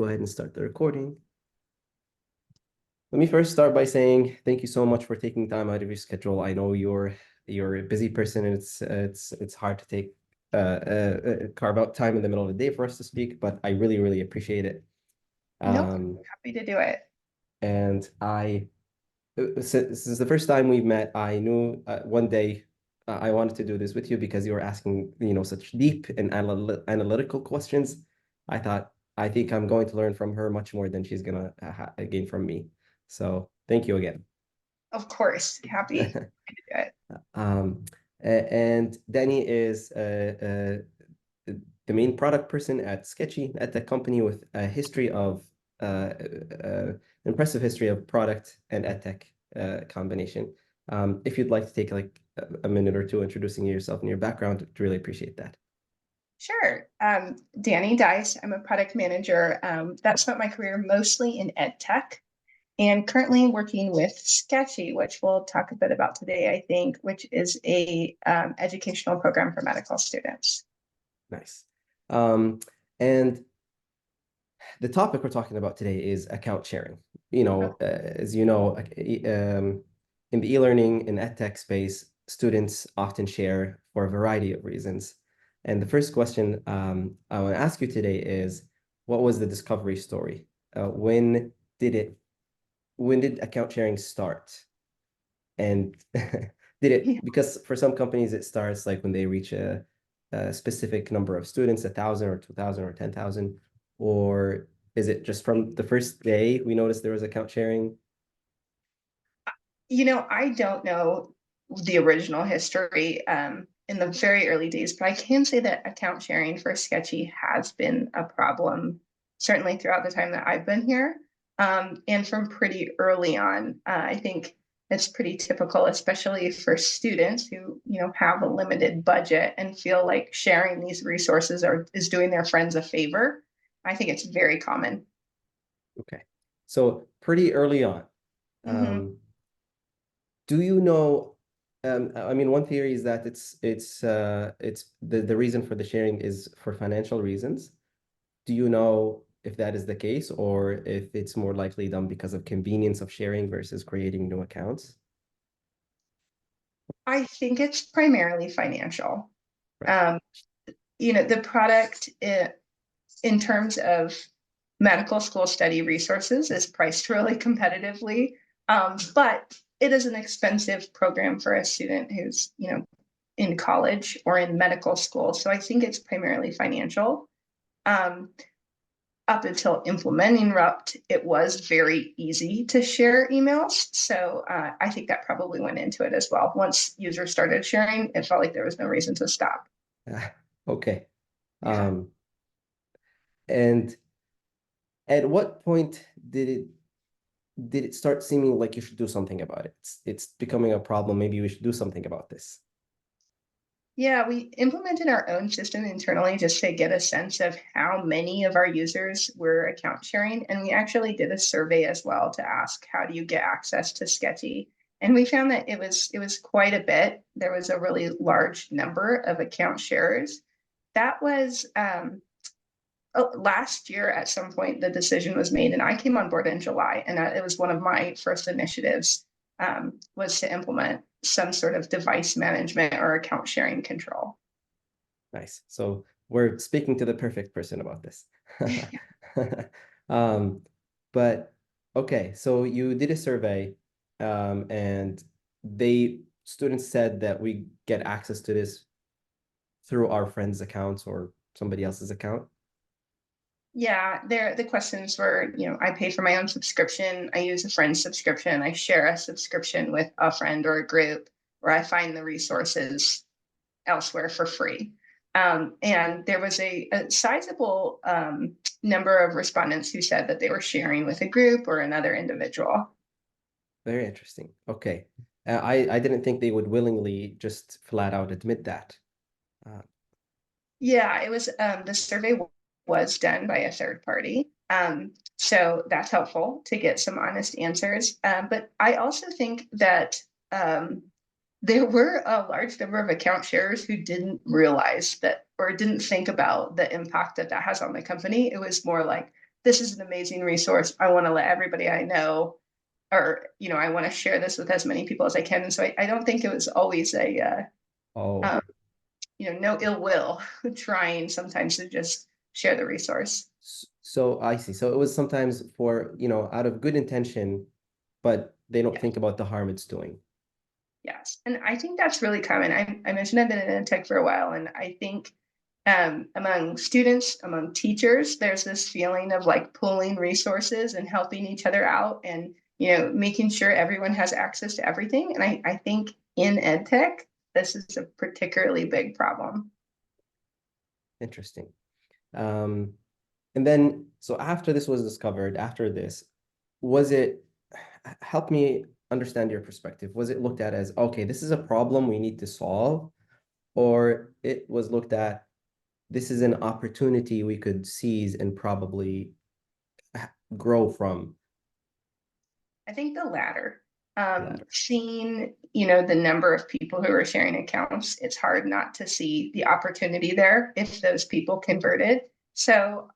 go ahead and start the recording. Let me first start by saying thank you so much for taking time out of your schedule. I know you're a busy person, and it's hard to take carve out time in the middle of the day for us to speak, but I really appreciate it. Nope, happy to do it. And since the first time we've met, I knew one day I wanted to do this with you because you were asking, such deep and analytical questions. I think I'm going to learn from her much more than she's gonna gain from me. So thank you again. Of course, happy to do it. And Dani is the main product person at Sketchy, at the company with a history of impressive history of product and EdTech combination. If you'd like to take like a minute or two introducing yourself and your background, I'd really appreciate that. Sure. Dani Dyess, I'm a product manager that spent my career mostly in EdTech and currently working with Sketchy, which we'll talk a bit about today, I think, which is a educational program for medical students. Nice. And the topic we're talking about today is account sharing. As you know, in the e-learning in EdTech space, students often share for a variety of reasons. And the first question I want to ask you today is, what was the discovery story? When did account sharing start? And because for some companies it starts like when they reach a specific number of students, 1,000 or 2,000 or 10,000, or is it just from the first day we noticed there was account sharing? I don't know the original history in the very early days, but I can say that account sharing for Sketchy has been a problem, certainly throughout the time that I've been here. And from pretty early on, I think it's pretty typical, especially for students who, have a limited budget and feel like sharing these resources is doing their friends a favor. I think it's very common. Okay, so pretty early on. Mm-hmm. Do you know? I mean, one theory is that it's the reason for the sharing is for financial reasons. Do you know if that is the case, or if it's more likely done because of convenience of sharing versus creating new accounts? I think it's primarily financial. Right. Um, the product in terms of medical school study resources is priced really competitively, but it is an expensive program for a student who's, in college or in medical school. So I think it's primarily financial. Um, Up until implementing Rupt, it was very easy to share emails. So I think that probably went into it as well. Once users started sharing, it felt like there was no reason to stop. Okay. Yeah. And at what point did it start seeming like you should do something about it? It's becoming a problem. Maybe we should do something about this. Yeah, we implemented our own system internally just to get a sense of how many of our users were account sharing. And we actually did a survey as well to ask, how do you get access to Sketchy? And we found that it was quite a bit. There was a really large number of account sharers. That was last year at some point the decision was made, and I came on board in July, and it was one of my first initiatives was to implement some sort of device management or account sharing control. Nice. So we're speaking to the perfect person about this. Um, but okay, so you did a survey, and students said that we get access to this through our friends' accounts or somebody else's account. Yeah, the questions were, I pay for my own subscription, I use a friend's subscription, I share a subscription with a friend or a group, or I find the resources elsewhere for free. And there was a sizable number of respondents who said that they were sharing with a group or another individual. Very interesting. Okay. I didn't think they would willingly just flat out admit that. Uh, Yeah, it was the survey was done by a third party. So that's helpful to get some honest answers. But I also think that there were a large number of account sharers who didn't realize that or didn't think about the impact that that has on the company. It was more like, this is an amazing resource. I want to let everybody I know, or, I want to share this with as many people as I can. And so I don't think it was always Oh, um, no ill will trying sometimes to just share the resource. so I see. So it was sometimes for, out of good intention, but they don't Yeah. think about the harm it's doing. Yes. And I think that's really common. I mentioned I've been in EdTech for a while, and I think among students, among teachers, there's this feeling of like pooling resources and helping each other out and, making sure everyone has access to everything. And I think in EdTech, this is a particularly big problem. Interesting. Um, and then, so after this was discovered, after this, was it, help me understand your perspective. Was it looked at as, okay, this is a problem we need to solve, or it was looked at, this is an opportunity we could seize and probably grow from I think the latter. the latter? Seeing, the number of people who are sharing accounts, it's hard not to see the opportunity there if those people converted. So,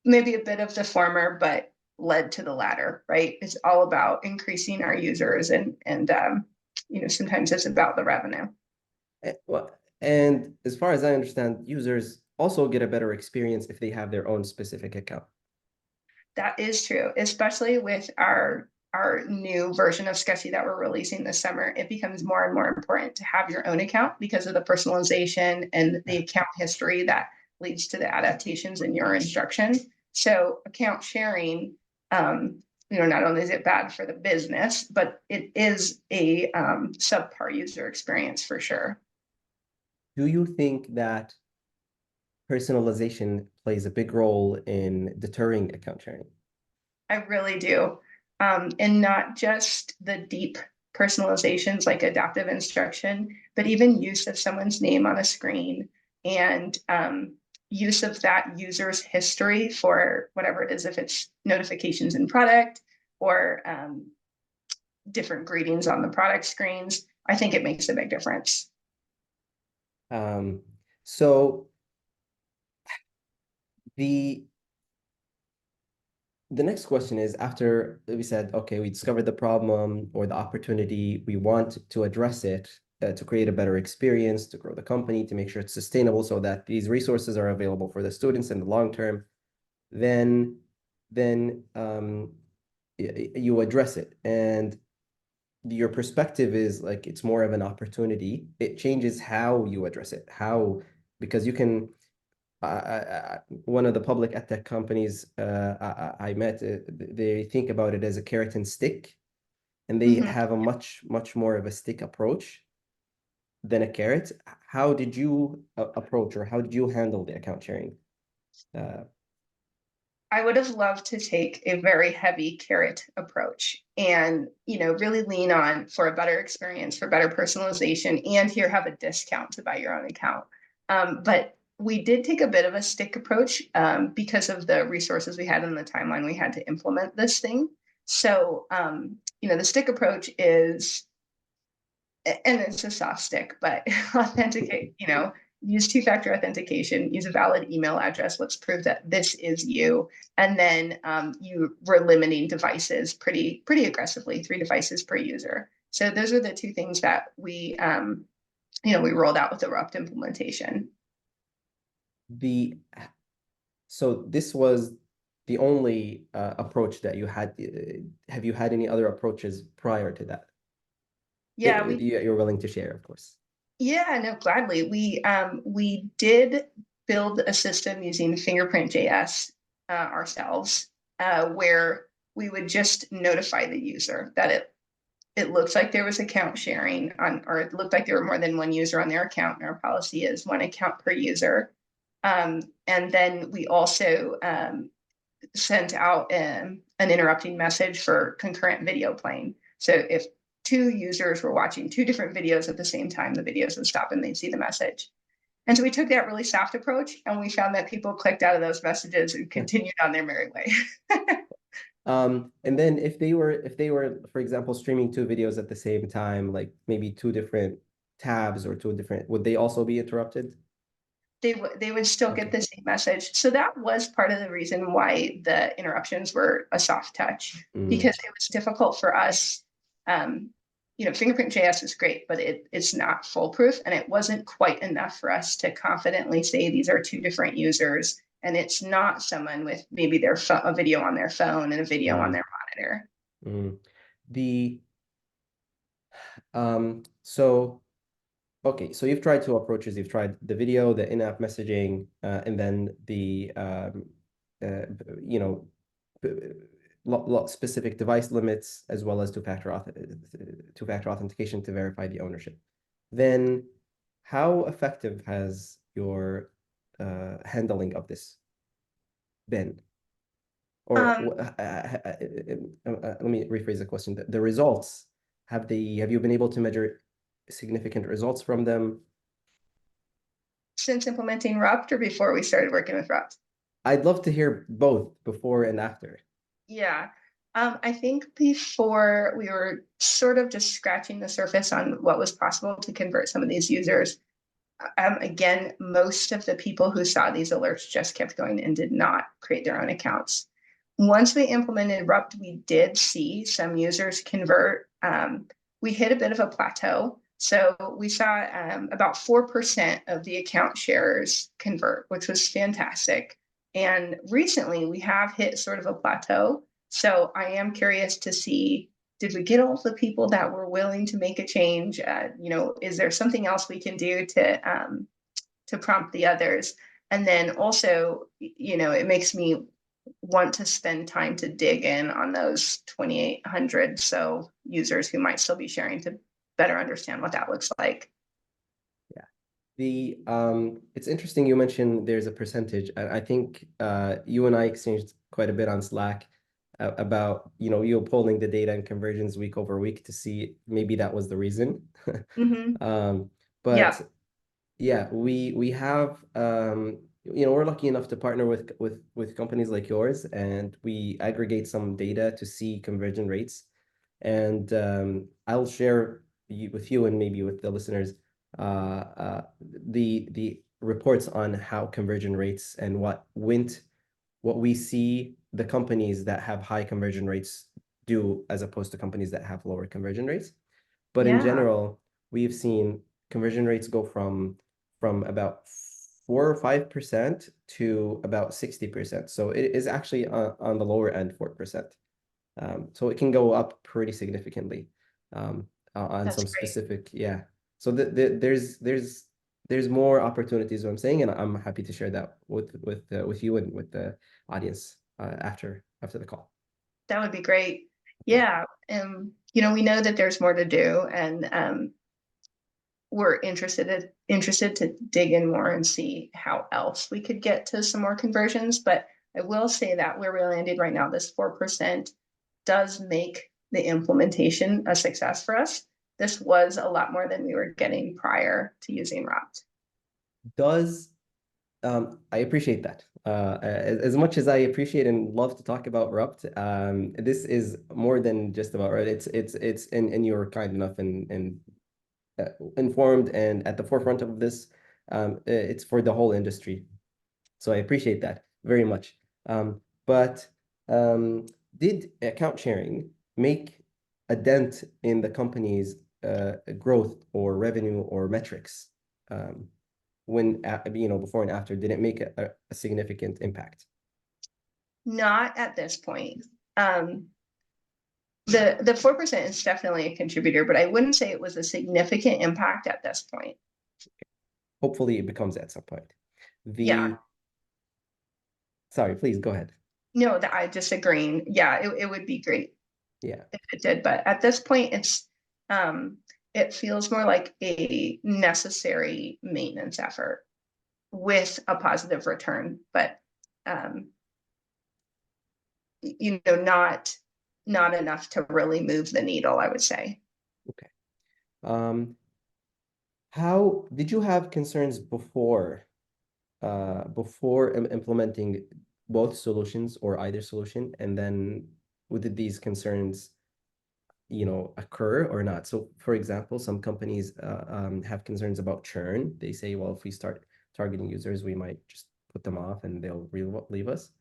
maybe a bit of the former, but led to the latter, right? It's all about increasing our users and sometimes it's about the revenue. Well, and as far as I understand, users also get a better experience if they have their own specific account. That is true, especially with our new version of Sketchy that we're releasing this summer. It becomes more and more important to have your own account because of the personalization and the account history that leads to the adaptations in your instruction. So account sharing, not only is it bad for the business, but it is a subpar user experience for sure. Do you think that personalization plays a big role in deterring account sharing? I really do. And not just the deep personalizations like adaptive instruction, but even use of someone's name on a screen and use of that user's history for whatever it is, if it's notifications in product or different greetings on the product screens. I think it makes a big difference. Um, so the the next question is, after we said, okay, we discovered the problem or the opportunity, we want to address it, to create a better experience, to grow the company, to make sure it's sustainable so that these resources are available for the students in the long term, then you address it. And your perspective is like it's more of an opportunity. It changes how you address it, because you can one of the public EdTech companies I met, they think about it as a carrot and stick, and they Mhm. have a much more of a stick approach than a carrot. How did you approach, or how did you handle the account sharing? Uh, I would have loved to take a very heavy carrot approach and, really lean on for a better experience, for better personalization, and here have a discount to buy your own account. But we did take a bit of a stick approach because of the resources we had in the timeline we had to implement this thing. So, the stick approach is, and it's a soft stick, but authenticate, use two-factor authentication, use a valid email address. Let's prove that this is you. And then you were limiting devices pretty aggressively, 3 devices per user. So those are the two things that we rolled out with the Rupt implementation. the so this was the only approach that you had. Have you had any other approaches prior to that? Yeah, we You're willing to share, of course. Yeah, no, gladly. We did build a system using Fingerprint JS ourselves, where we would just notify the user that it looks like there was account sharing on, or it looked like there were more than one user on their account, and our policy is 1 account per user. And then we also sent out an interrupting message for concurrent video playing. So if 2 users were watching 2 different videos at the same time, the videos would stop and they'd see the message. And so we took that really soft approach, and we found that people clicked out of those messages and continued on their merry way. And then if they were, for example, streaming 2 videos at the same time, like maybe 2 different tabs or 2 different, would they also be interrupted? they would still get Okay. the same message. So that was part of the reason why the interruptions were a soft touch, because it was difficult for us. Fingerprint JS is great, but it's not foolproof, and it wasn't quite enough for us to confidently say these are two different users, and it's not someone with maybe a video on their phone and a video on Mm, their monitor. mm. The so okay, so you've tried two approaches. You've tried the video, the in-app messaging, and then the uh, you know specific device limits, as well as two-factor authentication to verify the ownership. Then how effective has your handling of this been? Or Um, let me rephrase the question. The results, have you been able to measure significant results from them? since implementing Rupt or before we started working with Rupt? I'd love to hear both before and after. Yeah. I think before we were sort of just scratching the surface on what was possible to convert some of these users. Again, most of the people who saw these alerts just kept going and did not create their own accounts. Once we implemented Rupt, we did see some users convert. We hit a bit of a plateau. So we saw about 4% of the account sharers convert, which was fantastic. And recently we have hit sort of a plateau. So I am curious to see, did we get all the people that were willing to make a change? Is there something else we can do to prompt the others? And then also, it makes me want to spend time to dig in on those 2,800 so users who might still be sharing to better understand what that looks like. Yeah. It's interesting you mentioned there's a percentage. I think you and I exchanged quite a bit on Slack about you polling the data and conversions week over week to see maybe that was the reason. Mm-hmm. Um, Yeah. but yeah, we have we're lucky enough to partner with companies like yours, and we aggregate some data to see conversion rates. And I'll share with you and maybe with the listeners the reports on how conversion rates and what we see the companies that have high conversion rates do as opposed to companies that have lower conversion rates. But in Yeah. general, we've seen conversion rates go from about 4 or 5% to about 60%. So it is actually on the lower end, 4%. So it can go up pretty significantly on That's some great. specific, yeah. So there's more opportunities, what I'm saying, and I'm happy to share that with you and with the audience after the call. That would be great. Yeah. Yeah. We know that there's more to do, and we're interested to dig in more and see how else we could get to some more conversions. But I will say that where we landed right now, this 4% does make the implementation a success for us. This was a lot more than we were getting prior to using Rupt. Does I appreciate that. As much as I appreciate and love to talk about Rupt, this is more than just about Rupt. And you're kind enough and informed and at the forefront of this. It's for the whole industry. So I appreciate that very much. But did account sharing make a dent in the company's growth or revenue or metrics? When before and after, did it make a significant impact? Not at this point. The 4% is definitely a contributor, but I wouldn't say it was a significant impact at this point. Hopefully it becomes at some point. Yeah. Sorry, please go ahead. No, that I disagree. Yeah, it would be great Yeah. if it did, but at this point it feels more like a necessary maintenance effort with a positive return, but um, not enough to really move the needle, I would say. Okay. How did you have concerns before implementing both solutions or either solution, and then did these concerns occur or not? So for example, some companies have concerns about churn. They say, well, if we start targeting users, we might just put them off and they'll leave us.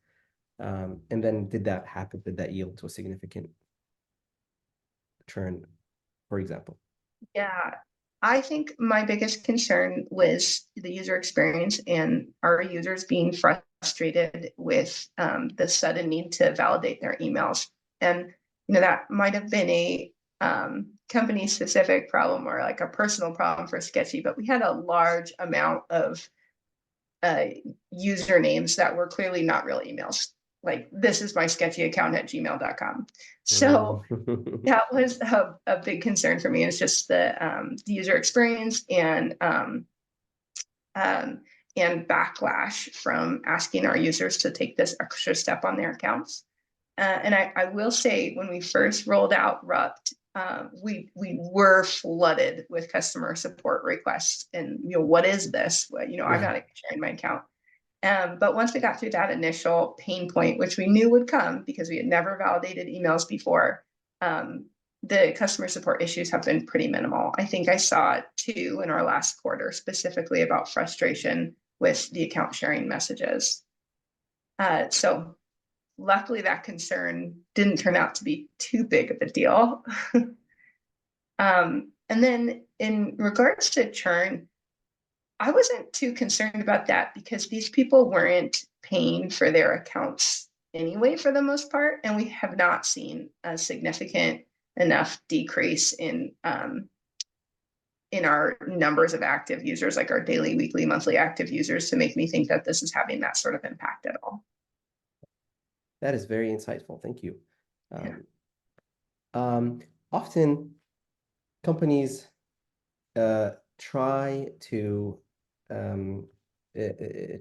And then did that happen? Did that yield to a significant churn, for example? Yeah, I think my biggest concern was the user experience and our users being frustrated with the sudden need to validate their emails. And that might have been a company specific problem or like a personal problem for Sketchy, but we had a large amount of usernames that were clearly not real emails. Like, this is my sketchy account at gmail.com. So that was a big concern for me. It's just the user experience um, and backlash from asking our users to take this extra step on their accounts. And I will say, when we first rolled out Rupt, we were flooded with customer support requests. And what is this? Well, I'm not sharing my account. But once we got through that initial pain point, which we knew would come because we had never validated emails before, the customer support issues have been pretty minimal. I think I saw 2 in our last quarter, specifically about frustration with the account sharing messages. So luckily that concern didn't turn out to be too big of a deal. And then in regards to churn, I wasn't too concerned about that because these people weren't paying for their accounts anyway, for the most part. And we have not seen a significant enough decrease in our numbers of active users, like our daily, weekly, monthly active users, to make me think that this is having that sort of impact at all. That is very insightful. Thank you. Yeah. Often companies try to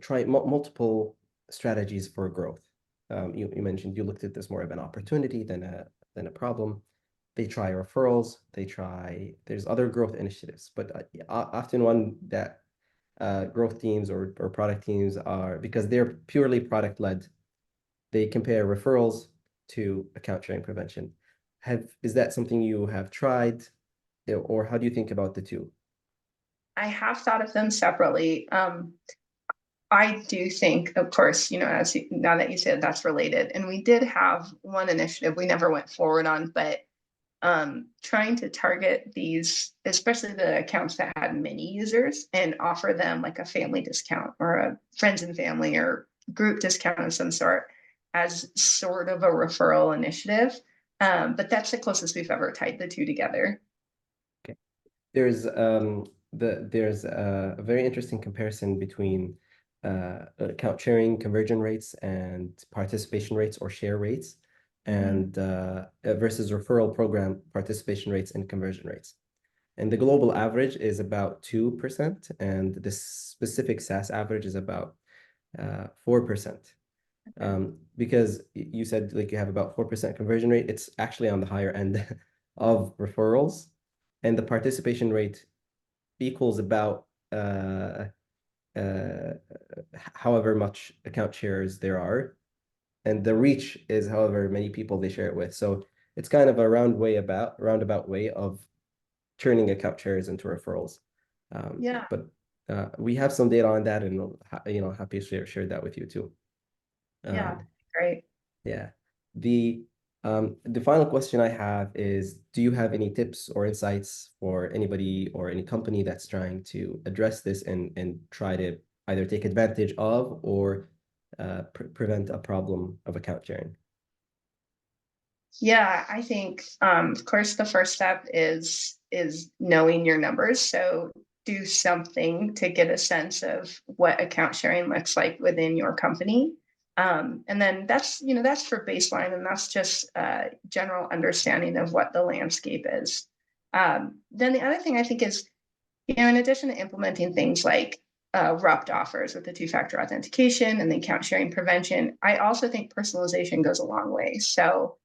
try multiple strategies for growth. You mentioned you looked at this more of an opportunity than a problem. They try referrals. There's other growth initiatives, but often one that growth teams or product teams are, because they're purely product led, they compare referrals to account sharing prevention. Is that something you have tried, or how do you think about the two? I have thought of them separately. I do think, of course, now that you said that's related, and we did have one initiative we never went forward on, but trying to target these, especially the accounts that had many users, and offer them like a family discount or a friends and family or group discount of some sort as sort of a referral initiative. But that's the closest we've ever tied the two together. Okay. There's a very interesting comparison between account sharing conversion rates and participation rates or share rates, and versus referral program participation rates and conversion rates. And the global average is about 2%, and the specific SaaS average is about 4%. Because you said like you have about 4% conversion rate, it's actually on the higher end of referrals, and the participation rate equals about however much account shares there are, and the reach is however many people they share it with. So it's kind of a roundabout way of turning account shares into referrals. Yeah. But we have some data on that, and happy to share that with you too. Yeah, great. Yeah. The final question I have is, do you have any tips or insights for anybody or any company that's trying to address this and try to either take advantage of or prevent a problem of account sharing? Yeah, I think of course the first step is knowing your numbers. So do something to get a sense of what account sharing looks like within your company. And then that's for baseline, and that's just general understanding of what the landscape is. Then the other thing I think is, in addition to implementing things like Rupt offers with the 2-factor authentication and the account sharing prevention, I also think personalization goes a long way. So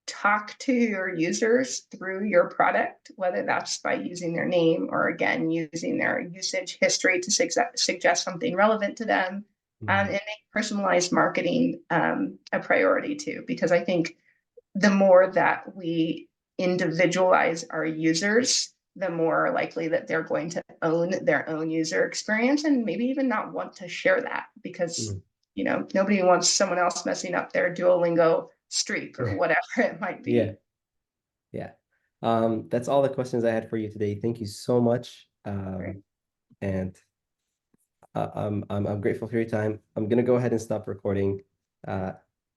talk to your users through your product, whether that's by using their name or, again, using their usage history to suggest something relevant to them, and make personalized marketing a priority too, because I think the more that we individualize our users, the more likely that they're going to own their own user experience and maybe even not want to share that because, you know, nobody wants someone else messing up their Duolingo streak or whatever it might Yeah. be. Yeah. That's all the questions I had for you today. Thank you so much. Right. And I'm grateful for your time. I'm gonna go ahead and stop recording.